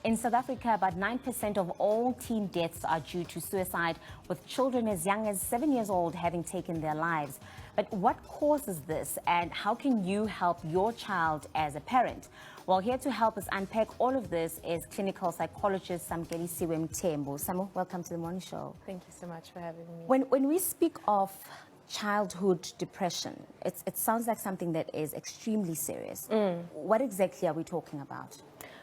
In South Africa, about 9% of all teen deaths are due to suicide, with children as young as 7 years old having taken their lives. But what causes this, and how can you help your child as a parent? Well, here to help us unpack all of this is clinical psychologist Samkelisiwe Mthembu. Samu, welcome to the morning show. Thank you so much for having me. When we speak of childhood depression, it sounds like something that is extremely serious. What exactly are we talking about?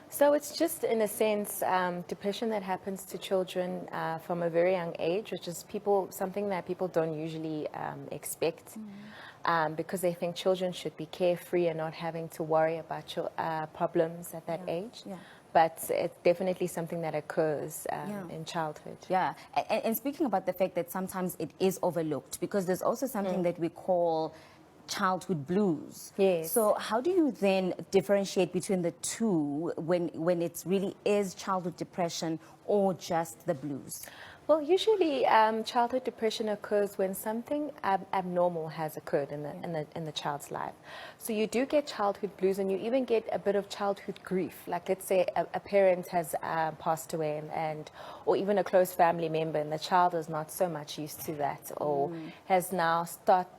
So it's just, in a sense, depression that happens to children from a very young age, which is something that people don't usually expect, because they think children should be carefree and not having to worry about problems at that age. Yeah. But it's definitely something that occurs in childhood. Yeah, and speaking about the fact that sometimes it is overlooked, because there's also something that we call childhood blues. Yes. So how do you then differentiate between the two when it really is childhood depression or just the blues? Well, usually childhood depression occurs when something abnormal has occurred in the child's life. So you do get childhood blues, and you even get a bit of childhood grief. Like, let's say a parent has passed away, or even a close family member, and the child is not so much used to that, or has now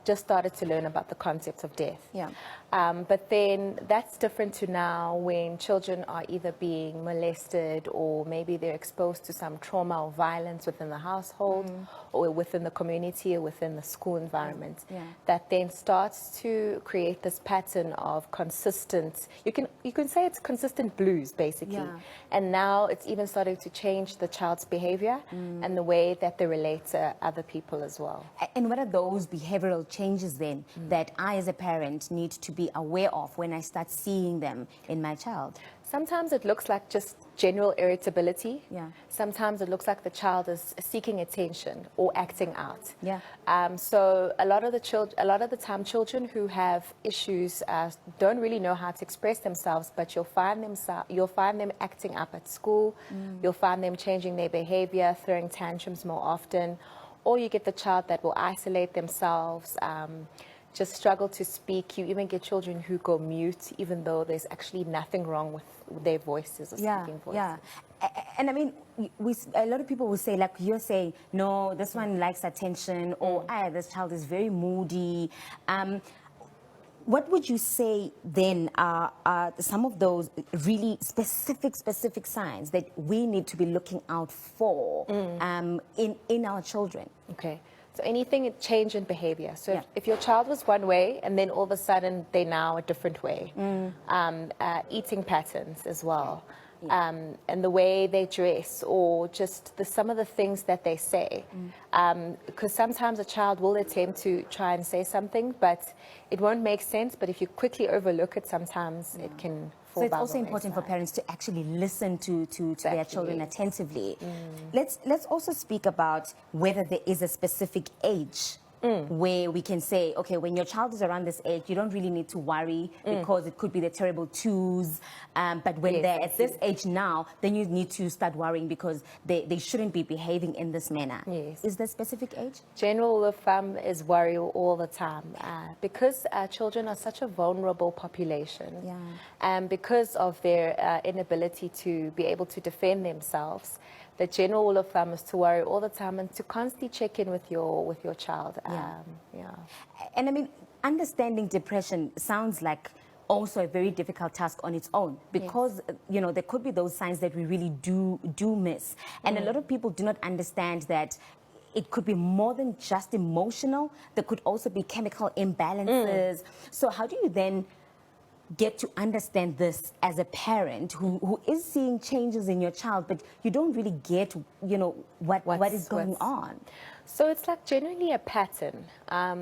just started to learn about the concept of death. Yeah. But then that's different to now, when children are either being molested, or maybe they're exposed to some trauma or violence within the household, or within the community, or within the school environment. That then starts to create this pattern of consistent, you can say it's consistent blues, basically. And now it's even starting to change the child's behavior and the way that they relate to other people as well. And what are those behavioral changes then that I as a parent need to be aware of when I start seeing them in my child? Sometimes it looks like just general irritability. Yeah. Sometimes it looks like the child is seeking attention or acting out. Yeah. So a lot of the time, children who have issues don't really know how to express themselves. But you'll find them acting up at school. You'll find them changing their behavior, throwing tantrums more often, or you get the child that will isolate themselves. Just struggle to speak. You even get children who go mute, even though there's actually nothing wrong with their voices or speaking voices. Yeah. And I mean, a lot of people will say, like you're saying, no, this one likes attention, or this child is very moody. What would you say then are some of those really specific signs that we need to be looking out for in our children? Okay. So anything change in behavior. So if your child was one way and then all of a sudden they're now a different way. Eating patterns as well. And the way they dress, or just some of the things that they say. Because sometimes a child will attempt to try and say something, but it won't make sense. But if you quickly overlook it, sometimes it can fall. So it's also important for parents to actually listen to their children attentively. Let's also speak about whether there is a specific age where we can say, okay, when your child is around this age, you don't really need to worry, because it could be the terrible twos. But when they're at this age now, then you need to start worrying, because they shouldn't be behaving in this manner. Yes. Is there a specific age? General rule of thumb is worry all the time, because children are such a vulnerable population, and because of their inability to be able to defend themselves. The general rule of thumb is to worry all the time and to constantly check in with your child. And I mean, understanding depression sounds like also a very difficult task on its own, because you know, there could be those signs that we really do miss, and a lot of people do not understand that it could be more than just emotional. There could also be chemical imbalances. So how do you then get to understand this as a parent who is seeing changes in your child, but you don't really get, you know, what is going on? So it's like generally a pattern.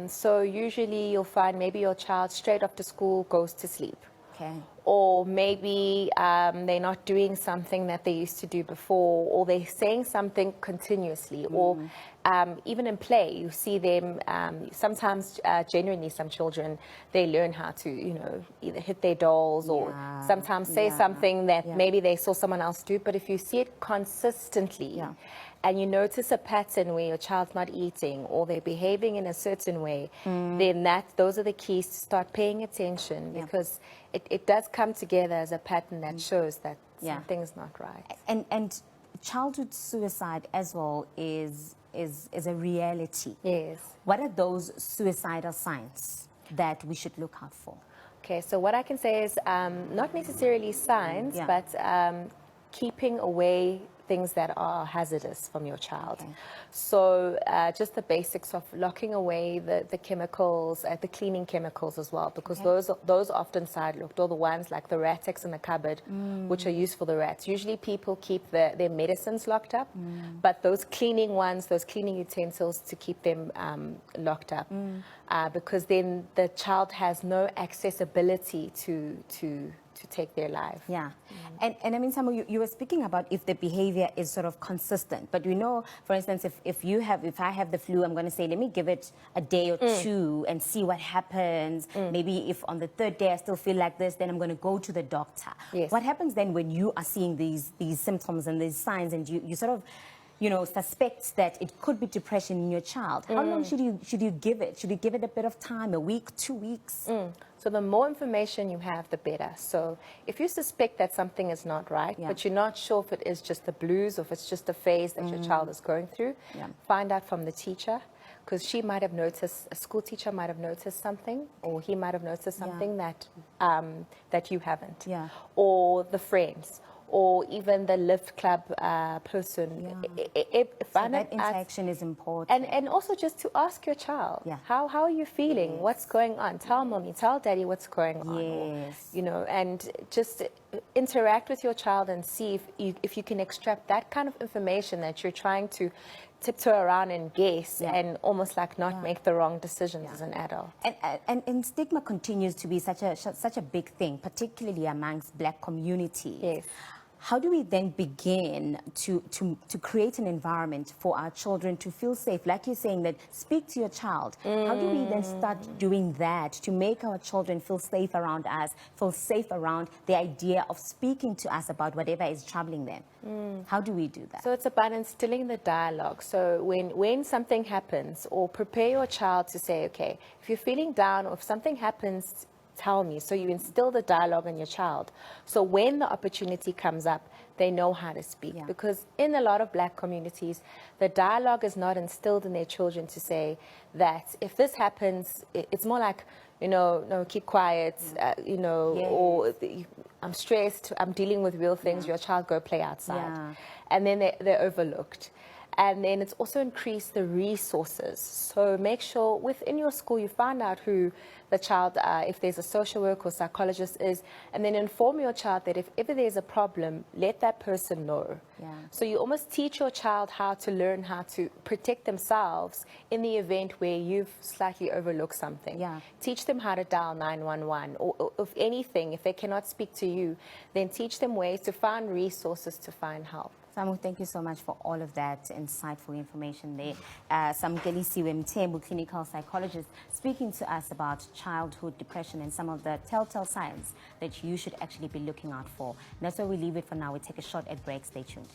So usually you'll find maybe your child straight after school goes to sleep. Okay. Or maybe they're not doing something that they used to do before, or they're saying something continuously, or even in play, you see them, sometimes genuinely some children, they learn how to, you know, either hit their dolls or sometimes say something that maybe they saw someone else do. But if you see it consistently, and you notice a pattern where your child's not eating or they're behaving in a certain way, then those are the keys to start paying attention, because it does come together as a pattern that shows that Yeah. something's not right. And childhood suicide as well is a reality. Yes. What are those suicidal signs that we should look out for? Okay, so what I can say is not necessarily signs, Yeah. but keeping away things that are hazardous from your child. Okay. So just the basics of locking away the chemicals, the cleaning chemicals as well, because those are often side-looked, all the ones like the Ratex in the cupboard, which are used for the rats. Usually people keep their medicines locked up, but those cleaning ones, those cleaning utensils, to keep them locked up, because then the child has no accessibility to take their life. Yeah. And I mean, Samu, you were speaking about if the behavior is sort of consistent. But we know, for instance, if I have the flu, I'm going to say, let me give it a day or two and see what happens. Maybe if on the third day I still feel like this, then I'm going to go to the doctor. Yes. What happens then when you are seeing these symptoms and these signs and you sort of, you know, suspect that it could be depression in your child? How long should you give it? Should you give it a bit of time, a week, 2 weeks? So the more information you have, the better. So if you suspect that something is not right, but you're not sure if it is just the blues or if it's just a phase that your child is going through, find out from the teacher, because she might have noticed, a school teacher might have noticed something, or he might have noticed something that that you haven't, or the friends, or even the lift club person. So that interaction is important. And also just to ask your child, how are you feeling? What's going on? Tell mommy, tell daddy what's going on. Or, you know, and just interact with your child and see if you can extract that kind of information that you're trying to tiptoe around and guess and almost like not make the wrong decisions as an adult. And stigma continues to be such a big thing, particularly amongst Black communities. Yes. How do we then begin to create an environment for our children to feel safe? Like you're saying, that speak to your child. How do we then start doing that to make our children feel safe around us, feel safe around the idea of speaking to us about whatever is troubling them? How do we do that? So it's about instilling the dialogue. So when something happens, or prepare your child to say, okay, if you're feeling down or if something happens, tell me. So you instill the dialogue in your child. So when the opportunity comes up, they know how to speak. Because in a lot of Black communities, the dialogue is not instilled in their children to say that if this happens, it's more like, you know, no, keep quiet, you know, or I'm stressed, I'm dealing with real things, your child go play outside. And then they're overlooked. And then it's also increased the resources. So make sure within your school you find out who the child, if there's a social worker or psychologist is, and then inform your child that if ever there's a problem, let that person know. So you almost teach your child how to learn how to protect themselves in the event where you've slightly overlooked something. Teach them how to dial 911, or if anything, if they cannot speak to you, then teach them ways to find resources to find help. Samu, thank you so much for all of that insightful information there. Samkelisiwe Mthembu, clinical psychologist, speaking to us about childhood depression and some of the telltale signs that you should actually be looking out for. And that's where we leave it for now. We take a short ad break. Stay tuned.